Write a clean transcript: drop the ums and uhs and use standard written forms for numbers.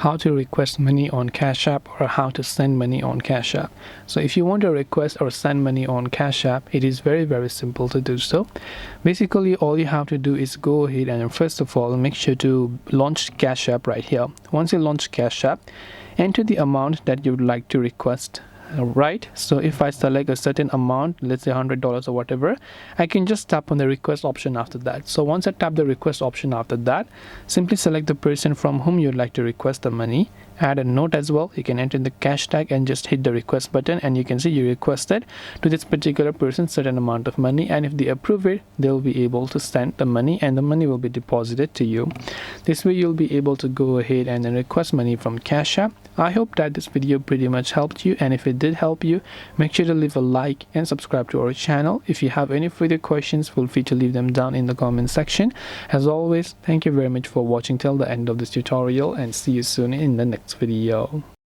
how to request money on Cash App or how to send money on Cash App. So if you want to request or send money on Cash App, it is very simple to do so. Basically, all you have to do is go ahead and first of all make sure to launch Cash App right here. Once you launch Cash App, enter the amount that you would like to request. Right, so if I select a certain amount, let's say $100 or whatever, I can just tap on the request option after that. So once I tap the request option after that, simply select the person from whom you'd like to request the money. Add a note as well. You can enter the cash tag and just hit the request button, and you can see you requested to this particular person certain amount of money, and if they approve it, they'll be able to send the money and the money will be deposited to you. This way you'll be able to go ahead and then request money from Cash App. I hope that this video pretty much helped you, and if it did help you, make sure to leave a like and subscribe to our channel. If you have any further questions, feel free to leave them down in the comment section. As always, thank you very much for watching till the end of this tutorial, and see you soon in the next video.